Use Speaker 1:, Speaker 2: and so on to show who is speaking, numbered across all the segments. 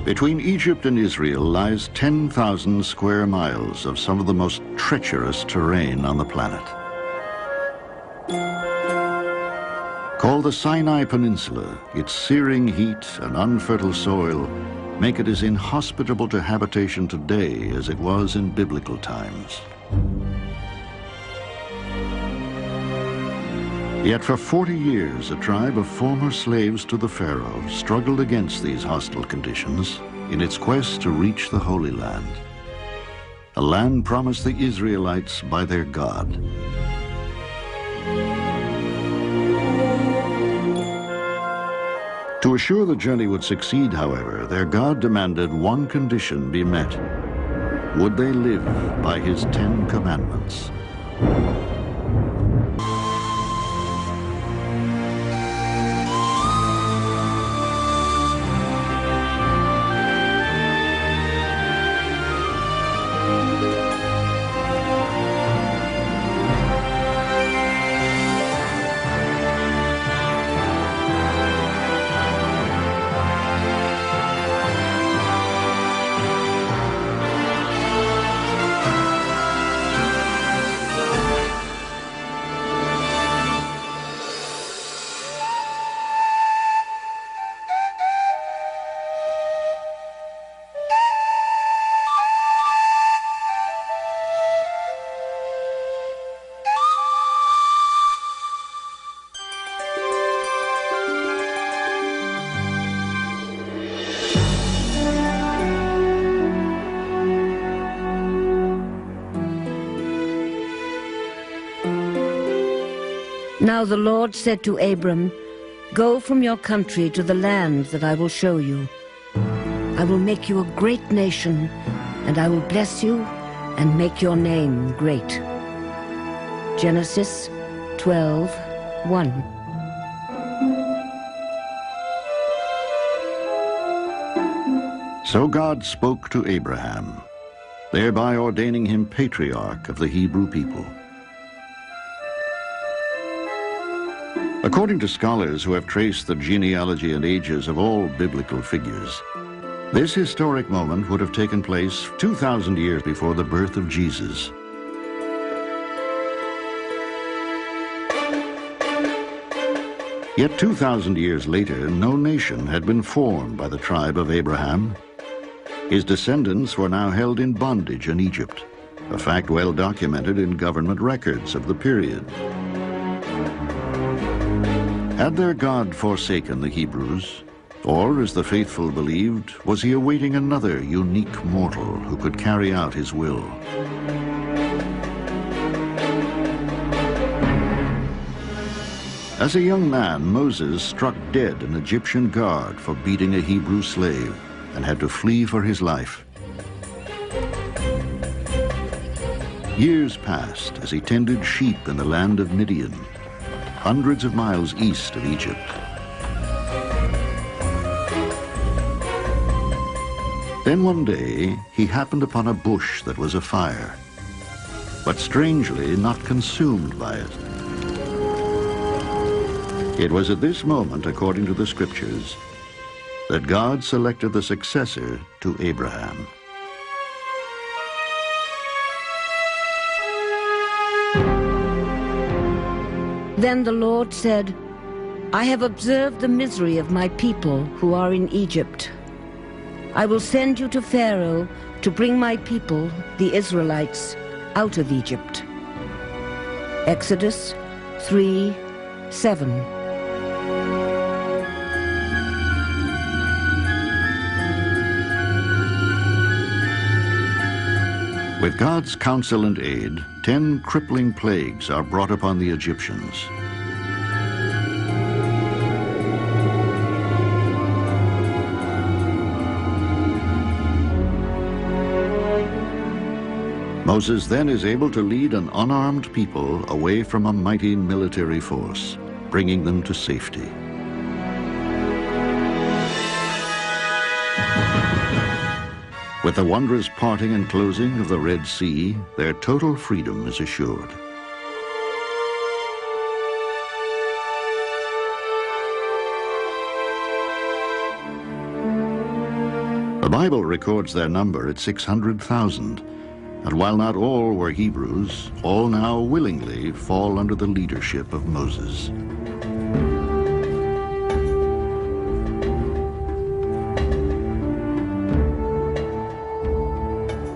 Speaker 1: Between Egypt and Israel lies 10,000 square miles of some of the most treacherous terrain on the planet. Called the Sinai Peninsula, its searing heat and unfertile soil make it as inhospitable to habitation today as it was in biblical times. Yet for 40 years, a tribe of former slaves to the Pharaoh struggled against these hostile conditions in its quest to reach the Holy Land, a land promised the Israelites by their God. To assure the journey would succeed, however, their God demanded one condition be met. Would they live by his 10 commandments?
Speaker 2: Now the Lord said to Abram, "Go from your country to the land that I will show you. I will make you a great nation, and I will bless you and make your name great." Genesis 12:1.
Speaker 1: So God spoke to Abraham, thereby ordaining him patriarch of the Hebrew people. According to scholars who have traced the genealogy and ages of all biblical figures, this historic moment would have taken place 2,000 years before the birth of Jesus. Yet 2,000 years later, no nation had been formed by the tribe of Abraham. His descendants were now held in bondage in Egypt, a fact well documented in government records of the period. Had their God forsaken the Hebrews, or, as the faithful believed, was he awaiting another unique mortal who could carry out his will? As a young man, Moses struck dead an Egyptian guard for beating a Hebrew slave and had to flee for his life. Years passed as he tended sheep in the land of Midian, hundreds of miles east of Egypt. Then one day, he happened upon a bush that was afire, but strangely not consumed by it. It was at this moment, according to the scriptures, that God selected the successor to Abraham.
Speaker 2: Then the Lord said, "I have observed the misery of my people who are in Egypt. I will send you to Pharaoh to bring my people, the Israelites, out of Egypt." Exodus 3:7.
Speaker 1: With God's counsel and aid, 10 crippling plagues are brought upon the Egyptians. Moses then is able to lead an unarmed people away from a mighty military force, bringing them to safety. With the wondrous parting and closing of the Red Sea, their total freedom is assured. The Bible records their number at 600,000, and while not all were Hebrews, all now willingly fall under the leadership of Moses.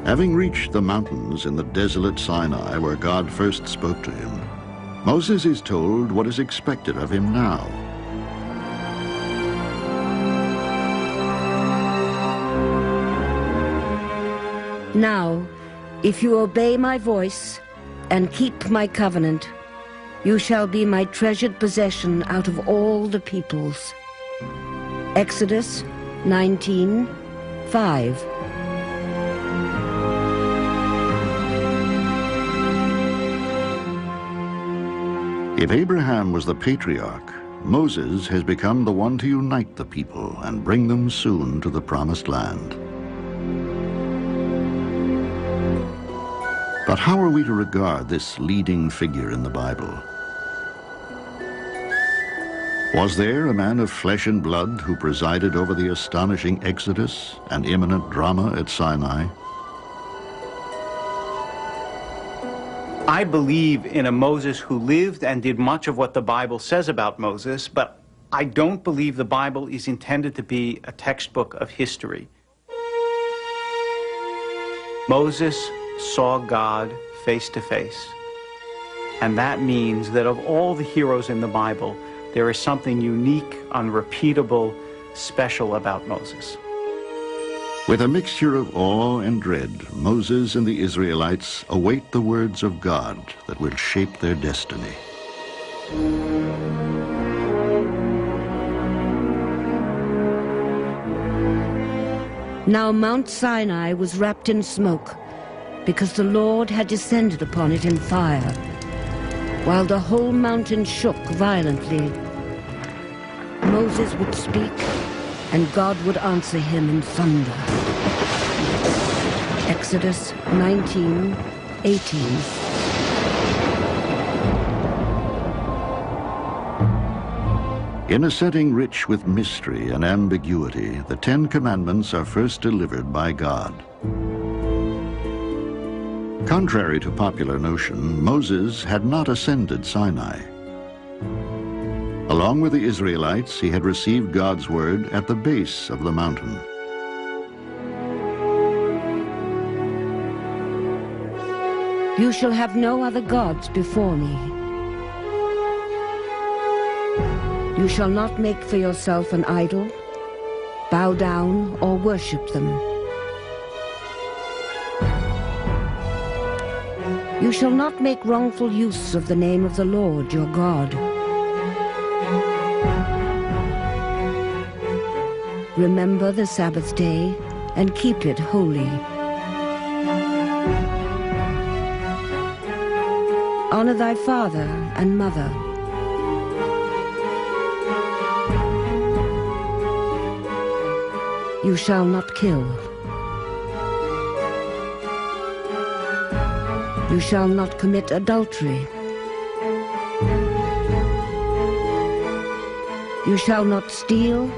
Speaker 1: Having reached the mountains in the desolate Sinai where God first spoke to him, Moses is told what is expected of him now.
Speaker 2: Now, if you obey my voice and keep my covenant, you shall be my treasured possession out of all the peoples. Exodus 19:5.
Speaker 1: If Abraham was the patriarch, Moses has become the one to unite the people and bring them soon to the promised land. But how are we to regard this leading figure in the Bible? Was there a man of flesh and blood who presided over the astonishing Exodus and imminent drama at Sinai?
Speaker 3: I believe in a Moses who lived and did much of what the Bible says about Moses, but I don't believe the Bible is intended to be a textbook of history. Moses saw God face to face, and that means that of all the heroes in the Bible, there is something unique, unrepeatable, special about Moses.
Speaker 1: With a mixture of awe and dread, Moses and the Israelites await the words of God that will shape their destiny.
Speaker 2: Now Mount Sinai was wrapped in smoke, because the Lord had descended upon it in fire, while the whole mountain shook violently. Moses would speak, and God would answer him in thunder. Exodus 19:18.
Speaker 1: In a setting rich with mystery and ambiguity, the Ten Commandments are first delivered by God. Contrary to popular notion, Moses had not ascended Sinai. Along with the Israelites, he had received God's word at the base of the mountain.
Speaker 2: You shall have no other gods before me. You shall not make for yourself an idol, bow down or worship them. You shall not make wrongful use of the name of the Lord your God. Remember the Sabbath day and keep it holy. Honor thy father and mother. You shall not kill. You shall not commit adultery. You shall not steal.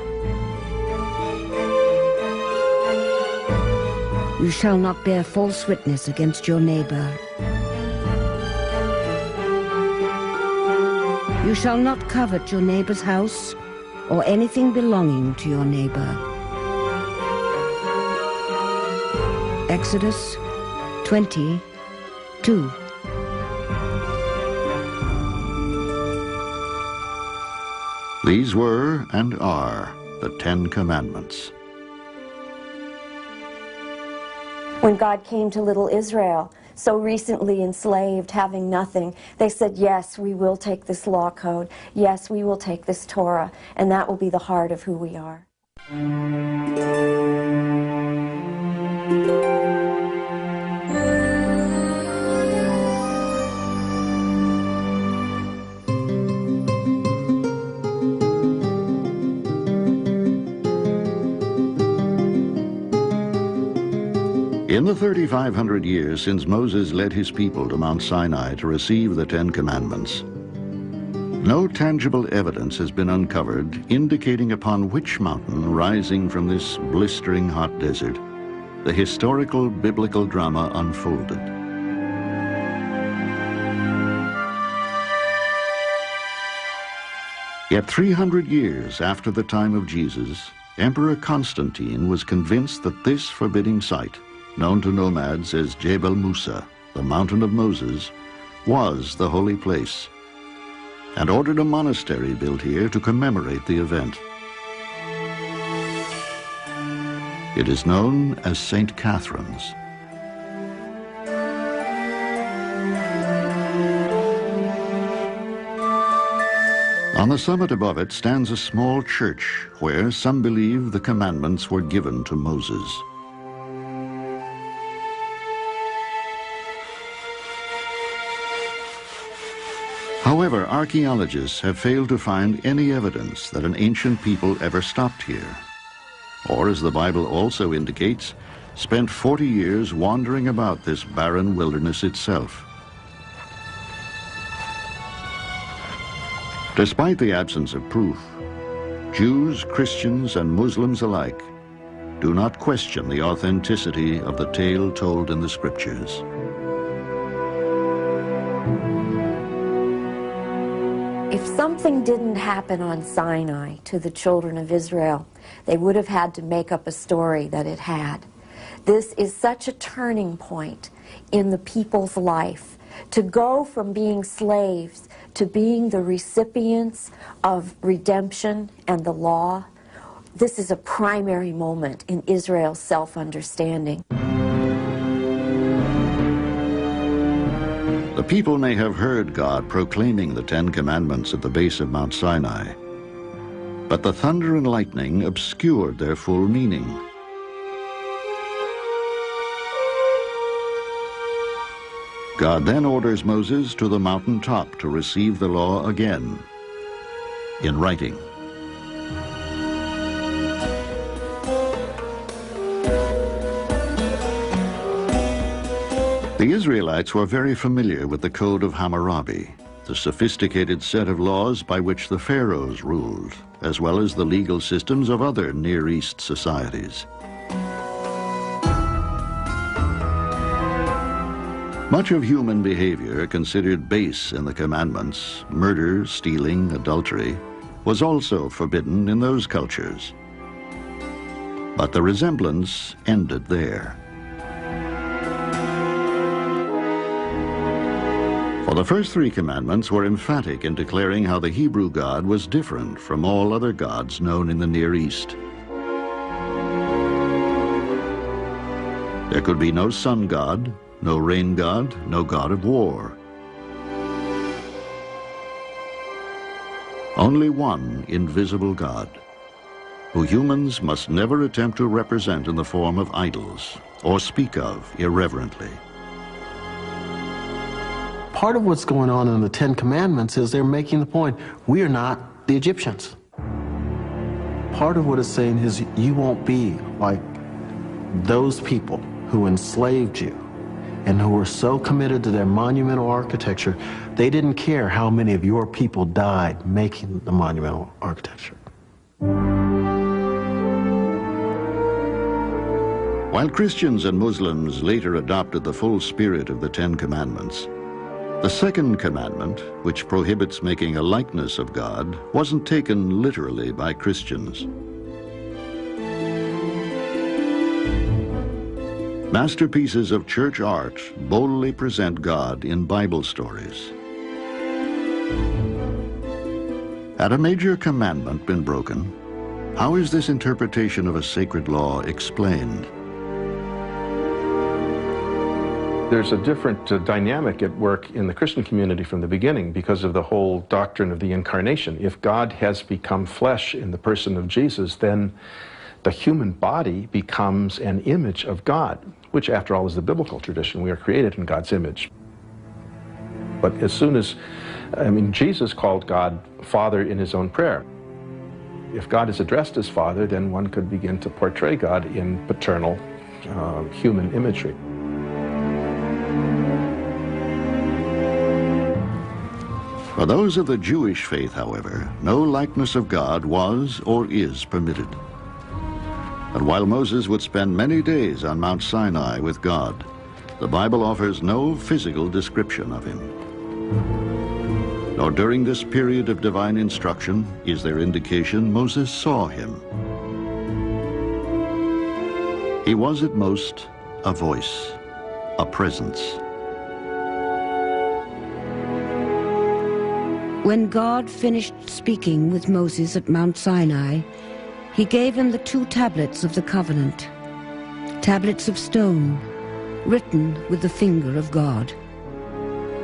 Speaker 2: You shall not bear false witness against your neighbor. You shall not covet your neighbor's house or anything belonging to your neighbor. Exodus 20:2.
Speaker 1: These were and are the Ten Commandments.
Speaker 4: When God came to little Israel, so recently enslaved, having nothing, they said, yes, we will take this law code. Yes, we will take this Torah, and that will be the heart of who we are.
Speaker 1: In the 3,500 years since Moses led his people to Mount Sinai to receive the Ten Commandments, no tangible evidence has been uncovered indicating upon which mountain rising from this blistering hot desert the historical biblical drama unfolded. Yet 300 years after the time of Jesus, Emperor Constantine was convinced that this forbidding site, known to nomads as Jebel Musa, the Mountain of Moses, was the holy place, and ordered a monastery built here to commemorate the event. It is known as St. Catherine's. On the summit above it stands a small church where some believe the commandments were given to Moses. However, archaeologists have failed to find any evidence that an ancient people ever stopped here, or, as the Bible also indicates, spent 40 years wandering about this barren wilderness itself. Despite the absence of proof, Jews, Christians, and Muslims alike do not question the authenticity of the tale told in the Scriptures.
Speaker 4: If something didn't happen on Sinai to the children of Israel, they would have had to make up a story that it had. This is such a turning point in the people's life, to go from being slaves to being the recipients of redemption and the law. This is a primary moment in Israel's self-understanding.
Speaker 1: The people may have heard God proclaiming the Ten Commandments at the base of Mount Sinai, but the thunder and lightning obscured their full meaning. God then orders Moses to the mountaintop to receive the law again, in writing. The Israelites were very familiar with the Code of Hammurabi, the sophisticated set of laws by which the pharaohs ruled, as well as the legal systems of other Near East societies. Much of human behavior considered base in the commandments, murder, stealing, adultery, was also forbidden in those cultures. But the resemblance ended there. For the first three commandments were emphatic in declaring how the Hebrew God was different from all other gods known in the Near East. There could be no sun god, no rain god, no god of war. Only one invisible God, who humans must never attempt to represent in the form of idols or speak of irreverently.
Speaker 5: Part of what's going on in the Ten Commandments is they're making the point, we are not the Egyptians. Part of what it's saying is you won't be like those people who enslaved you and who were so committed to their monumental architecture, they didn't care how many of your people died making the monumental architecture.
Speaker 1: While Christians and Muslims later adopted the full spirit of the Ten Commandments, the second commandment, which prohibits making a likeness of God, wasn't taken literally by Christians. Masterpieces of church art boldly present God in Bible stories. Had a major commandment been broken, how is this interpretation of a sacred law explained?
Speaker 6: There's a different dynamic at work in the Christian community from the beginning because of the whole doctrine of the incarnation. If God has become flesh in the person of Jesus, then the human body becomes an image of God, which after all is the biblical tradition. We are created in God's image. But as soon as, Jesus called God Father in his own prayer. If God is addressed as Father, then one could begin to portray God in paternal human imagery.
Speaker 1: For those of the Jewish faith, however, no likeness of God was or is permitted. And while Moses would spend many days on Mount Sinai with God, the Bible offers no physical description of him. Nor during this period of divine instruction is there indication Moses saw him. He was at most a voice, a presence.
Speaker 2: When God finished speaking with Moses at Mount Sinai, he gave him the 2 tablets of the covenant, tablets of stone, written with the finger of God.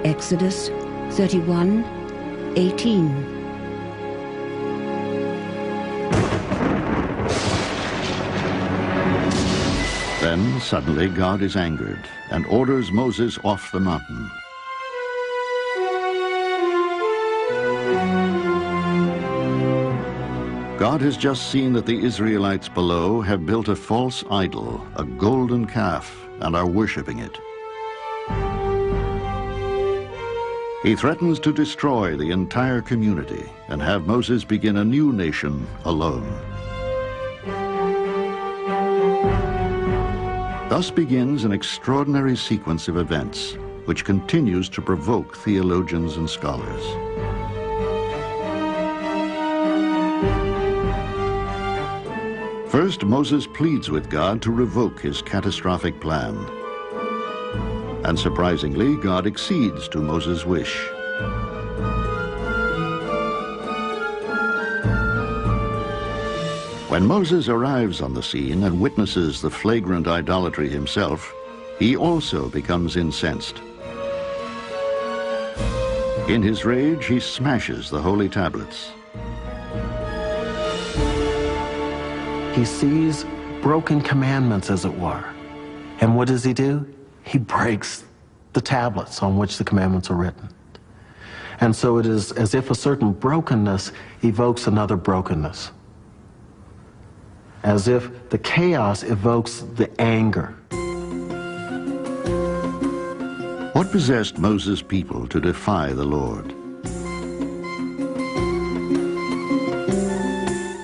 Speaker 2: Exodus 31:18.
Speaker 1: Then suddenly God is angered and orders Moses off the mountain. God has just seen that the Israelites below have built a false idol, a golden calf, and are worshiping it. He threatens to destroy the entire community and have Moses begin a new nation alone. Thus begins an extraordinary sequence of events which continues to provoke theologians and scholars. First, Moses pleads with God to revoke his catastrophic plan. And surprisingly, God accedes to Moses' wish. When Moses arrives on the scene and witnesses the flagrant idolatry himself, he also becomes incensed. In his rage, he smashes the holy tablets.
Speaker 5: He sees broken commandments, as it were. And what does he do? He breaks the tablets on which the commandments are written. And so it is as if a certain brokenness evokes another brokenness. As if the chaos evokes the anger.
Speaker 1: What possessed Moses' people to defy the Lord?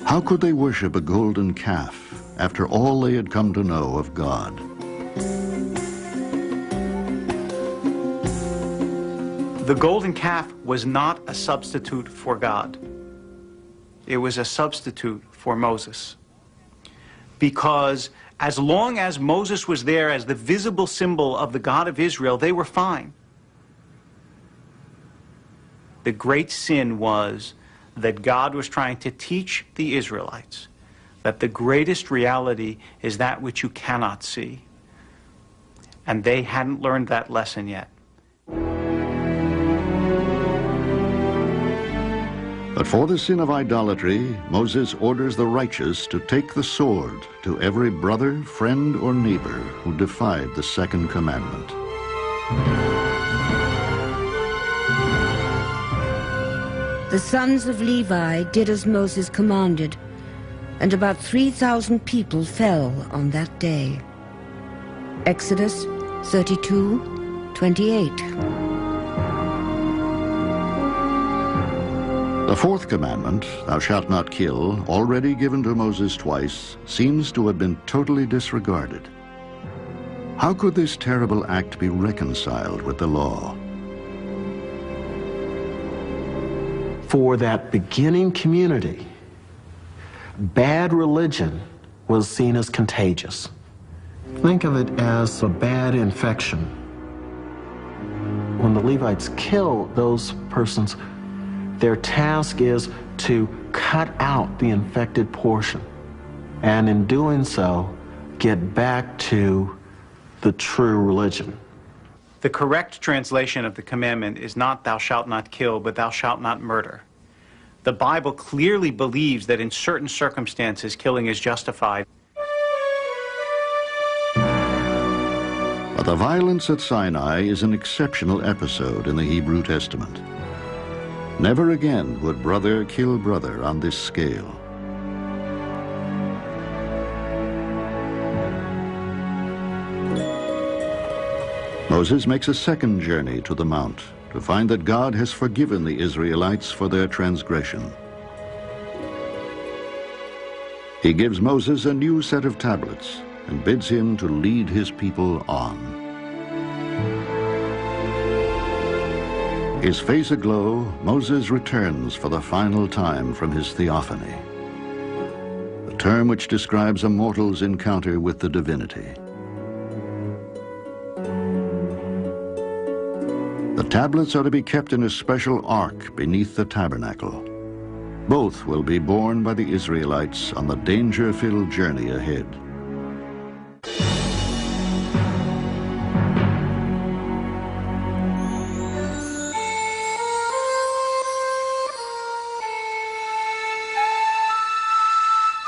Speaker 1: How could they worship a golden calf after all they had come to know of God?
Speaker 3: The golden calf was not a substitute for God. It was a substitute for Moses. Because as long as Moses was there as the visible symbol of the God of Israel, they were fine. The great sin was that God was trying to teach the Israelites that the greatest reality is that which you cannot see. And they hadn't learned that lesson yet.
Speaker 1: But for the sin of idolatry, Moses orders the righteous to take the sword to every brother, friend, or neighbor who defied the second commandment.
Speaker 2: The sons of Levi did as Moses commanded, and about 3,000 people fell on that day. Exodus 32:28.
Speaker 1: The fourth commandment, thou shalt not kill, already given to Moses twice, seems to have been totally disregarded. How could this terrible act be reconciled with the law?
Speaker 5: For that beginning community, bad religion was seen as contagious. Think of it as a bad infection. When the Levites kill those persons, their task is to cut out the infected portion, and in doing so, get back to the true religion.
Speaker 3: The correct translation of the commandment is not thou shalt not kill, but thou shalt not murder. The Bible clearly believes that in certain circumstances, killing is justified.
Speaker 1: But the violence at Sinai is an exceptional episode in the Hebrew Testament. Never again would brother kill brother on this scale. Moses makes a second journey to the mount to find that God has forgiven the Israelites for their transgression. He gives Moses a new set of tablets and bids him to lead his people on. His face aglow, Moses returns for the final time from his theophany, the term which describes a mortal's encounter with the divinity. The tablets are to be kept in a special ark beneath the tabernacle. Both will be borne by the Israelites on the danger-filled journey ahead.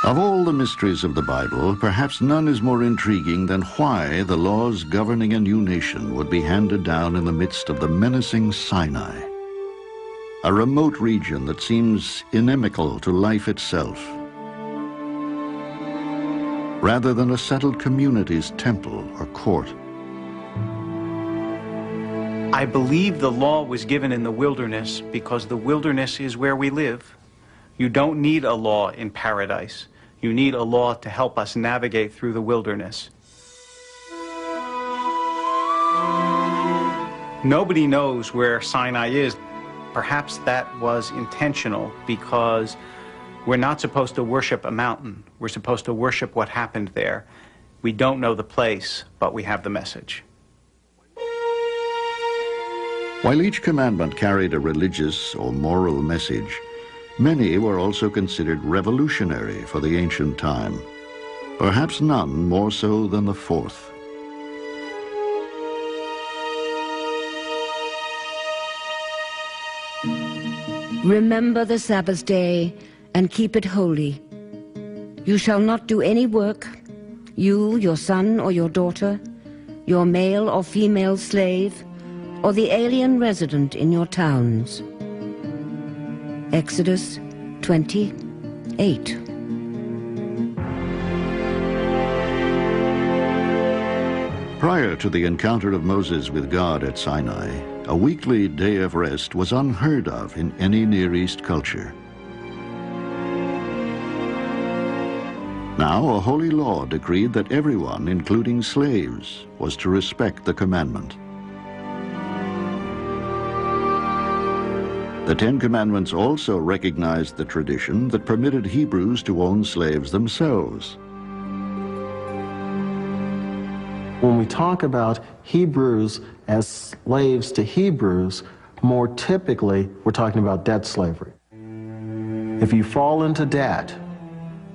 Speaker 1: Of all the mysteries of the Bible, perhaps none is more intriguing than why the laws governing a new nation would be handed down in the midst of the menacing Sinai, a remote region that seems inimical to life itself, rather than a settled community's temple or court.
Speaker 3: I believe the law was given in the wilderness because the wilderness is where we live. You don't need a law in paradise. You need a law to help us navigate through the wilderness. Nobody knows where Sinai is. Perhaps that was intentional because we're not supposed to worship a mountain. We're supposed to worship what happened there. We don't know the place, but we have the message.
Speaker 1: While each commandment carried a religious or moral message, many were also considered revolutionary for the ancient time, perhaps none more so than the fourth.
Speaker 2: Remember the Sabbath day and keep it holy. You shall not do any work, you, your son or your daughter, your male or female slave, or the alien resident in your towns. Exodus 28.
Speaker 1: Prior to the encounter of Moses with God at Sinai, a weekly day of rest was unheard of in any Near East culture. Now, a holy law decreed that everyone, including slaves, was to respect the commandment. The Ten Commandments also recognized the tradition that permitted Hebrews to own slaves themselves.
Speaker 5: When we talk about Hebrews as slaves to Hebrews, more typically, we're talking about debt slavery. If you fall into debt,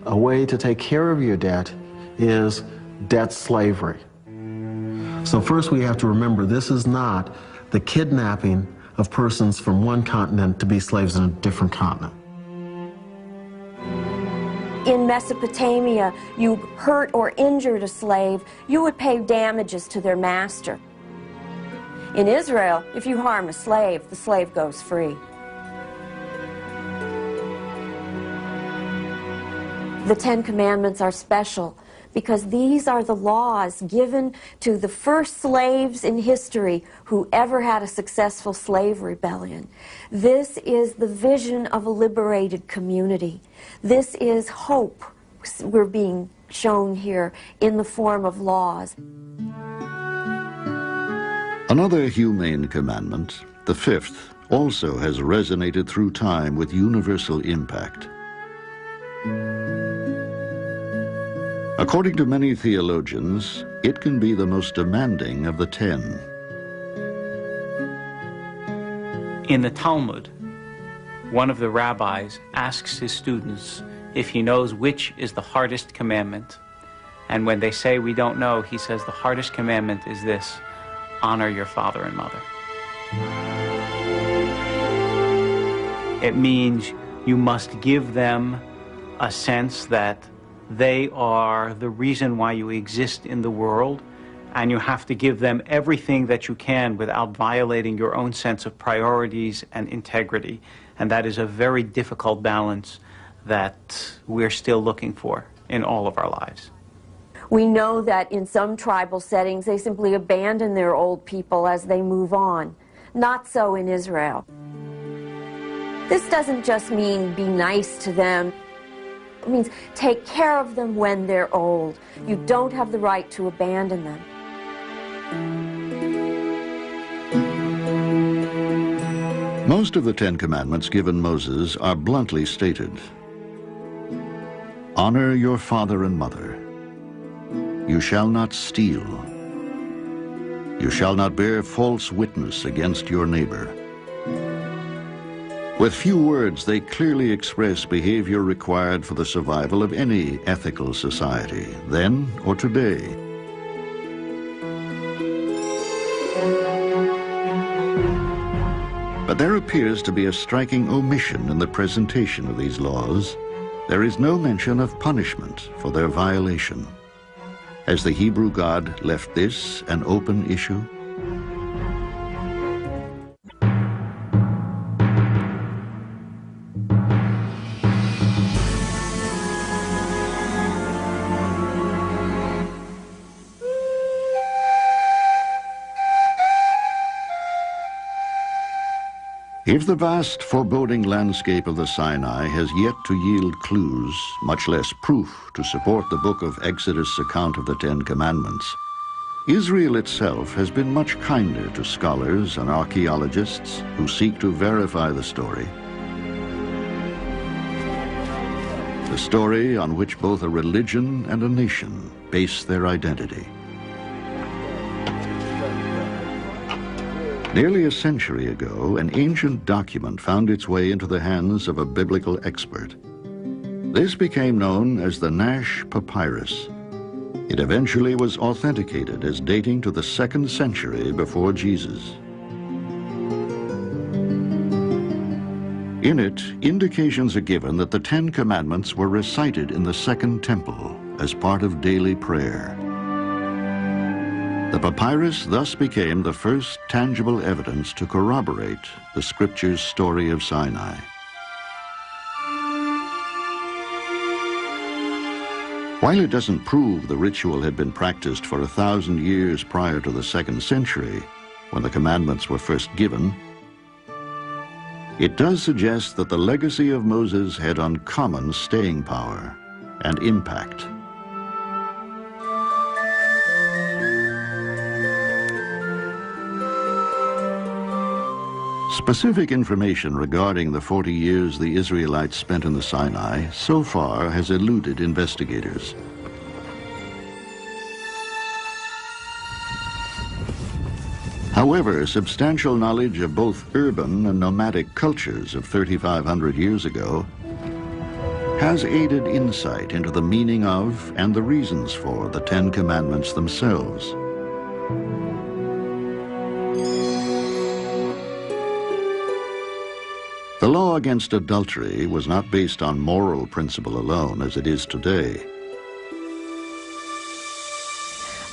Speaker 5: a way to take care of your debt is debt slavery. So first we have to remember this is not the kidnapping of persons from one continent to be slaves in a different continent.
Speaker 4: In Mesopotamia, you hurt or injured a slave, you would pay damages to their master. In Israel, if you harm a slave, the slave goes free. The Ten Commandments are special because these are the laws given to the first slaves in history who ever had a successful slave rebellion. This is the vision of a liberated community. This is hope we're being shown here in the form of laws.
Speaker 1: Another humane commandment, the fifth, also has resonated through time with universal impact. According to many theologians, it can be the most demanding of the 10.
Speaker 3: In the Talmud, one of the rabbis asks his students if he knows which is the hardest commandment. And when they say we don't know, he says the hardest commandment is this: honor your father and mother. It means you must give them a sense that they are the reason why you exist in the world, and you have to give them everything that you can without violating your own sense of priorities and integrity. And that is a very difficult balance that we're still looking for in all of our lives.
Speaker 4: We know that in some tribal settings, they simply abandon their old people as they move on. Not so in Israel. This doesn't just mean be nice to them. It means take care of them when they're old. You don't have the right to abandon them.
Speaker 1: Most of the Ten Commandments given Moses are bluntly stated. Honor your father and mother. You shall not steal. You shall not bear false witness against your neighbor. With few words, they clearly express behavior required for the survival of any ethical society, then or today. But there appears to be a striking omission in the presentation of these laws. There is no mention of punishment for their violation. Has the Hebrew God left this an open issue? If the vast, foreboding landscape of the Sinai has yet to yield clues, much less proof, to support the book of Exodus' account of the Ten Commandments, Israel itself has been much kinder to scholars and archaeologists who seek to verify the story. The story on which both a religion and a nation base their identity. Nearly a century ago, an ancient document found its way into the hands of a biblical expert. This became known as the Nash Papyrus. It eventually was authenticated as dating to the 2nd century before Jesus. In it, indications are given that the Ten Commandments were recited in the Second Temple as part of daily prayer. The papyrus thus became the first tangible evidence to corroborate the Scripture's story of Sinai. While it doesn't prove the ritual had been practiced for 1,000 years prior to the 2nd century, when the commandments were first given, it does suggest that the legacy of Moses had uncommon staying power and impact. Specific information regarding the 40 years the Israelites spent in the Sinai so far has eluded investigators. However, substantial knowledge of both urban and nomadic cultures of 3,500 years ago has aided insight into the meaning of and the reasons for the Ten Commandments themselves. The law against adultery was not based on moral principle alone, as it is today.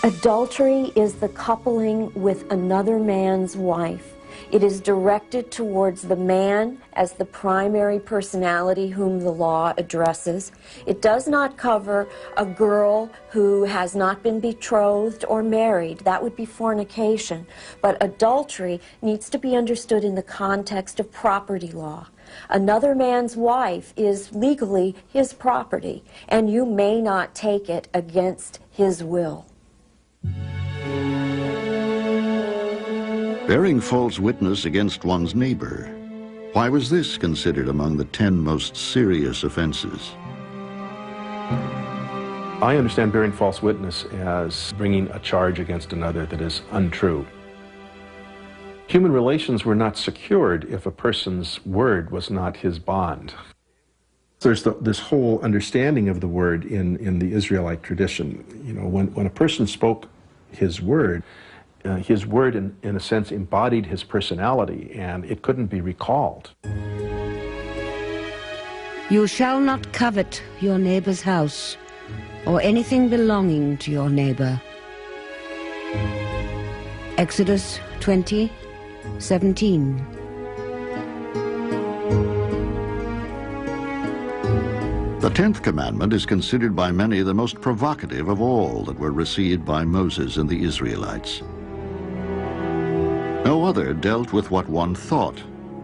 Speaker 4: Adultery is the coupling with another man's wife. It is directed towards the man as the primary personality whom the law addresses. It does not cover a girl who has not been betrothed or married. That would be fornication. But adultery needs to be understood in the context of property law. Another man's wife is legally his property, and you may not take it against his will.
Speaker 1: Bearing false witness against one's neighbor. Why was this considered among the 10 most serious offenses?
Speaker 6: I understand bearing false witness as bringing a charge against another that is untrue. Human relations were not secured if a person's word was not his bond. There's this whole understanding of the word in the Israelite tradition. You know, when a person spoke his word in a sense embodied his personality, and it couldn't be recalled.
Speaker 2: You shall not covet your neighbor's house or anything belonging to your neighbor. Exodus 20:17.
Speaker 1: The 10th commandment is considered by many the most provocative of all that were received by Moses and the Israelites. No other dealt with what one thought,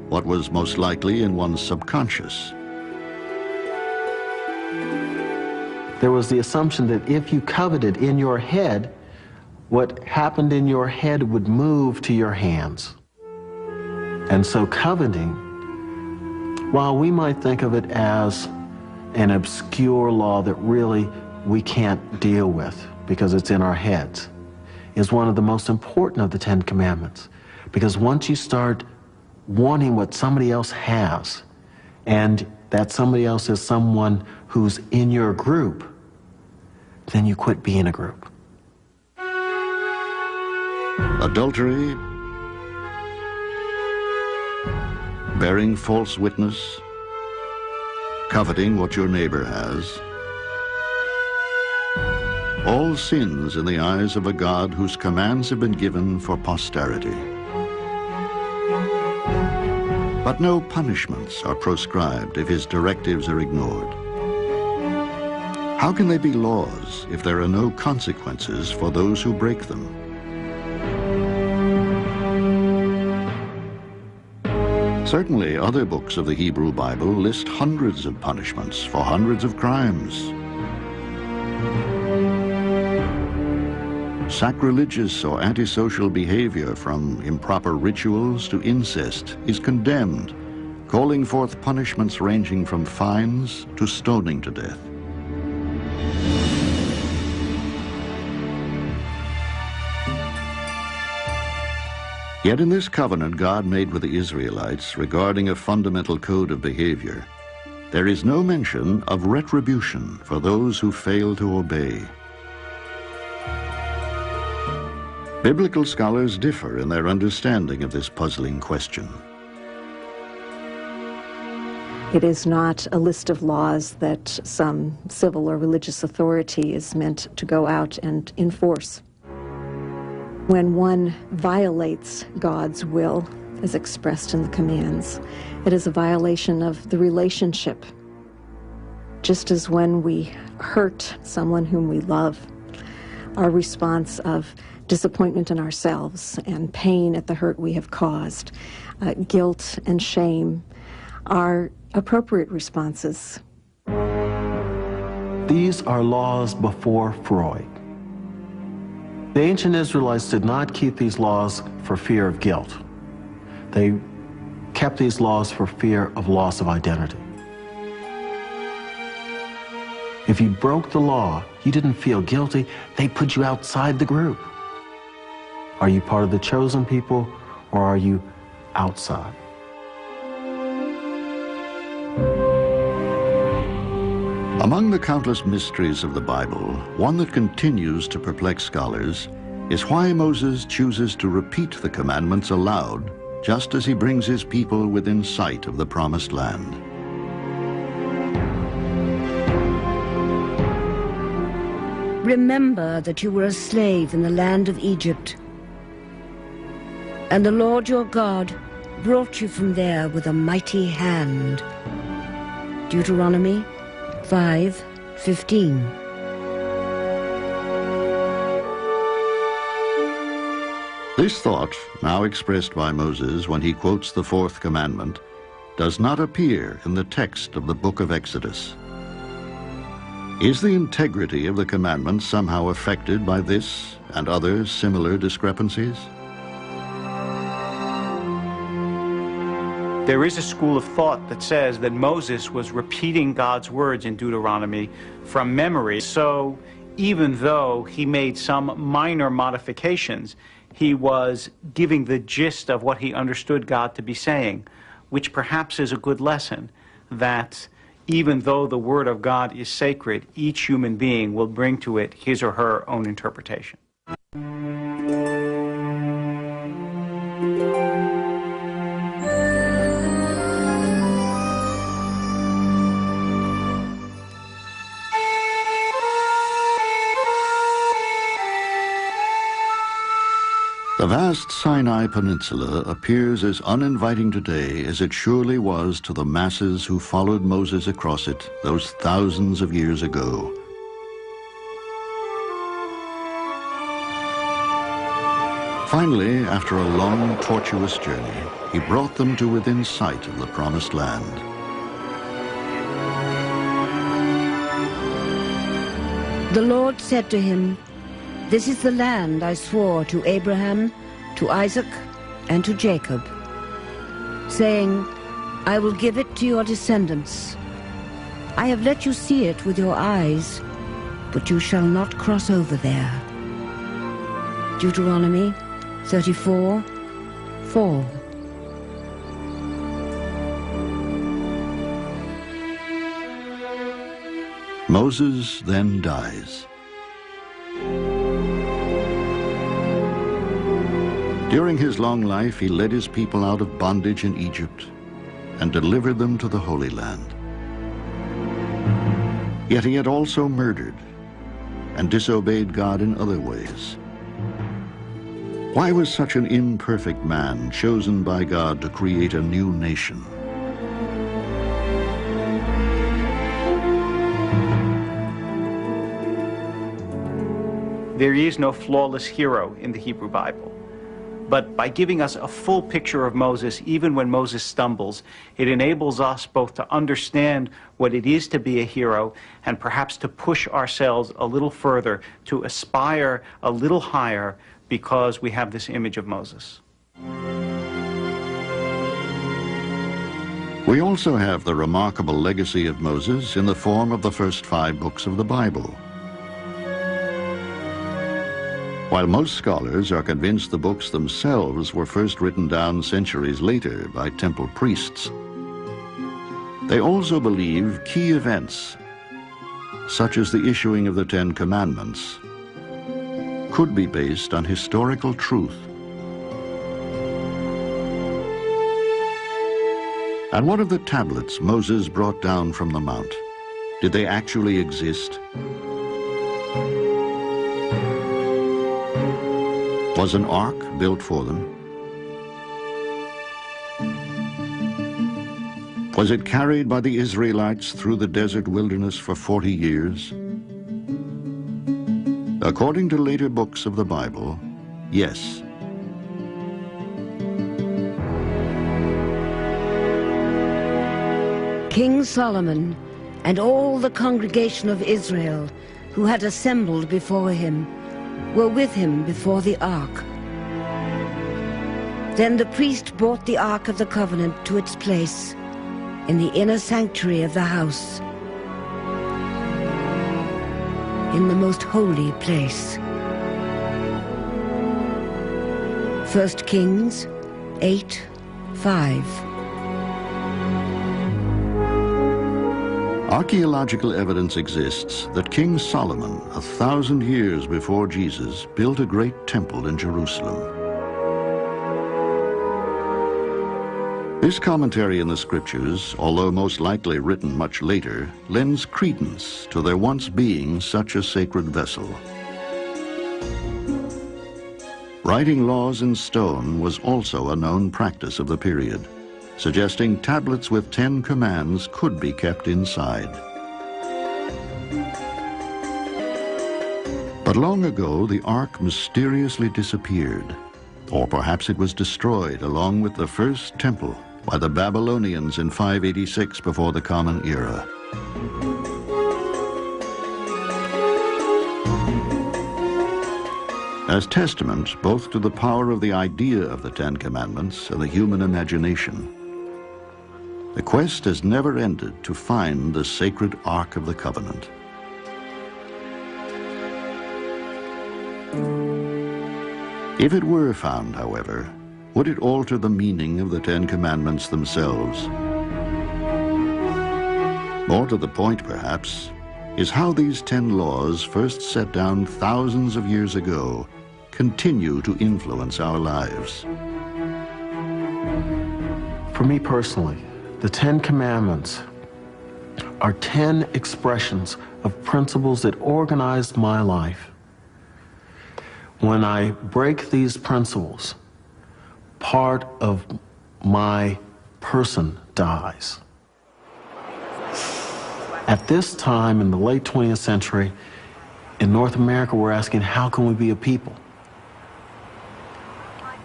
Speaker 1: what was most likely in one's subconscious.
Speaker 5: There was the assumption that if you coveted in your head, what happened in your head would move to your hands. And so coveting, while we might think of it as an obscure law that really we can't deal with because it's in our heads, is one of the most important of the Ten Commandments. Because once you start wanting what somebody else has, and that somebody else is someone who's in your group, then you quit being a group.
Speaker 1: Adultery, bearing false witness, coveting what your neighbor has, all sins in the eyes of a God whose commands have been given for posterity. But no punishments are proscribed if his directives are ignored. How can they be laws if there are no consequences for those who break them? Certainly, other books of the Hebrew Bible list hundreds of punishments for hundreds of crimes. Sacrilegious or antisocial behavior, from improper rituals to incest, is condemned, calling forth punishments ranging from fines to stoning to death. Yet in this covenant God made with the Israelites regarding a fundamental code of behavior, there is no mention of retribution for those who fail to obey. Biblical scholars differ in their understanding of this puzzling question.
Speaker 7: It is not a list of laws that some civil or religious authority is meant to go out and enforce. When one violates God's will, as expressed in the commands, it is a violation of the relationship. Just as when we hurt someone whom we love, our response of disappointment in ourselves and pain at the hurt we have caused, guilt and shame are appropriate responses.
Speaker 5: These are laws before Freud. The ancient Israelites did not keep these laws for fear of guilt. They kept these laws for fear of loss of identity. If you broke the law, you didn't feel guilty, they put you outside the group. Are you part of the chosen people, or are you outside?
Speaker 1: Among the countless mysteries of the Bible, one that continues to perplex scholars is why Moses chooses to repeat the commandments aloud just as he brings his people within sight of the promised land.
Speaker 2: Remember that you were a slave in the land of Egypt, and the Lord your God brought you from there with a mighty hand. Deuteronomy 5:15.
Speaker 1: This thought, now expressed by Moses when he quotes the fourth commandment, does not appear in the text of the book of Exodus. Is the integrity of the commandments somehow affected by this and other similar discrepancies?
Speaker 3: There is a school of thought that says that Moses was repeating God's words in Deuteronomy from memory. So even though he made some minor modifications, he was giving the gist of what he understood God to be saying, which perhaps is a good lesson, that even though the Word of God is sacred, each human being will bring to it his or her own interpretation.
Speaker 1: The vast Sinai Peninsula appears as uninviting today as it surely was to the masses who followed Moses across it those thousands of years ago. Finally, after a long, tortuous journey, he brought them to within sight of the promised land.
Speaker 2: The Lord said to him, "This is the land I swore to Abraham, to Isaac, and to Jacob, saying, I will give it to your descendants. I have let you see it with your eyes, but you shall not cross over there." Deuteronomy 34:4.
Speaker 1: Moses then dies. During his long life, he led his people out of bondage in Egypt and delivered them to the Holy Land. Yet he had also murdered and disobeyed God in other ways. Why was such an imperfect man chosen by God to create a new nation?
Speaker 3: There is no flawless hero in the Hebrew Bible. But by giving us a full picture of Moses, even when Moses stumbles, it enables us both to understand what it is to be a hero and perhaps to push ourselves a little further, to aspire a little higher because we have this image of Moses.
Speaker 1: We also have the remarkable legacy of Moses in the form of the first 5 books of the Bible. While most scholars are convinced the books themselves were first written down centuries later by temple priests, they also believe key events, such as the issuing of the 10 Commandments, could be based on historical truth. And what of the tablets Moses brought down from the mount? Did they actually exist? Was an ark built for them? Was it carried by the Israelites through the desert wilderness for 40 years? According to later books of the Bible, yes.
Speaker 2: King Solomon and all the congregation of Israel who had assembled before him were with him before the ark. Then the priest brought the Ark of the Covenant to its place in the inner sanctuary of the house, in the most holy place. 1 Kings 8:5.
Speaker 1: Archaeological evidence exists that King Solomon, 1,000 years before Jesus, built a great temple in Jerusalem. This commentary in the scriptures, although most likely written much later, lends credence to there once being such a sacred vessel. Writing laws in stone was also a known practice of the period, suggesting tablets with 10 commands could be kept inside. But long ago, the ark mysteriously disappeared, or perhaps it was destroyed along with the first temple by the Babylonians in 586 before the Common Era. As testament both to the power of the idea of the 10 Commandments and the human imagination, the quest has never ended to find the sacred Ark of the Covenant. If it were found, however, would it alter the meaning of the 10 Commandments themselves? More to the point, perhaps, is how these 10 laws, first set down thousands of years ago, continue to influence our lives.
Speaker 5: For me personally, the 10 Commandments are 10 expressions of principles that organize my life. When I break these principles, part of my person dies. At this time in the late 20th century, in North America, we're asking, how can we be a people?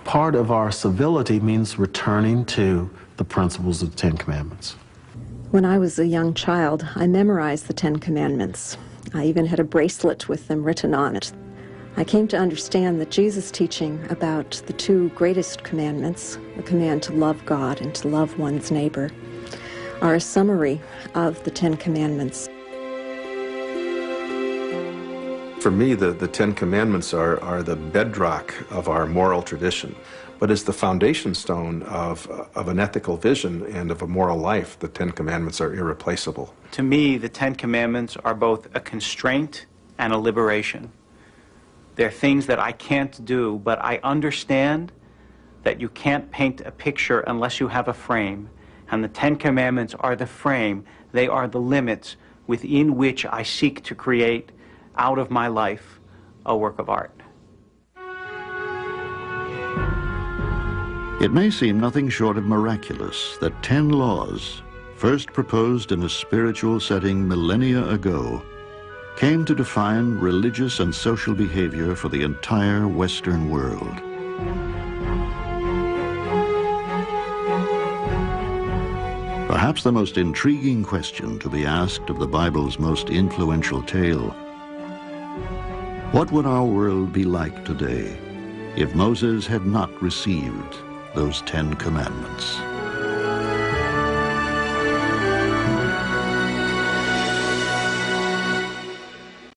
Speaker 5: part of our civility means returning to the principles of the Ten Commandments.
Speaker 7: When I was a young child, I memorized the Ten Commandments. I even had a bracelet with them written on it. I came to understand that Jesus' teaching about the two greatest commandments, the command to love God and to love one's neighbor, are a summary of the Ten Commandments.
Speaker 6: For me, the Ten Commandments are the bedrock of our moral tradition. But as the foundation stone of an ethical vision and of a moral life, the Ten Commandments are irreplaceable.
Speaker 3: To me, the Ten Commandments are both a constraint and a liberation. They're things that I can't do, but I understand that you can't paint a picture unless you have a frame. And the Ten Commandments are the frame. They are the limits within which I seek to create out of my life a work of art.
Speaker 1: It may seem nothing short of miraculous that 10 laws, first proposed in a spiritual setting millennia ago, came to define religious and social behavior for the entire Western world. Perhaps the most intriguing question to be asked of the Bible's most influential tale: what would our world be like today if Moses had not received those 10 Commandments?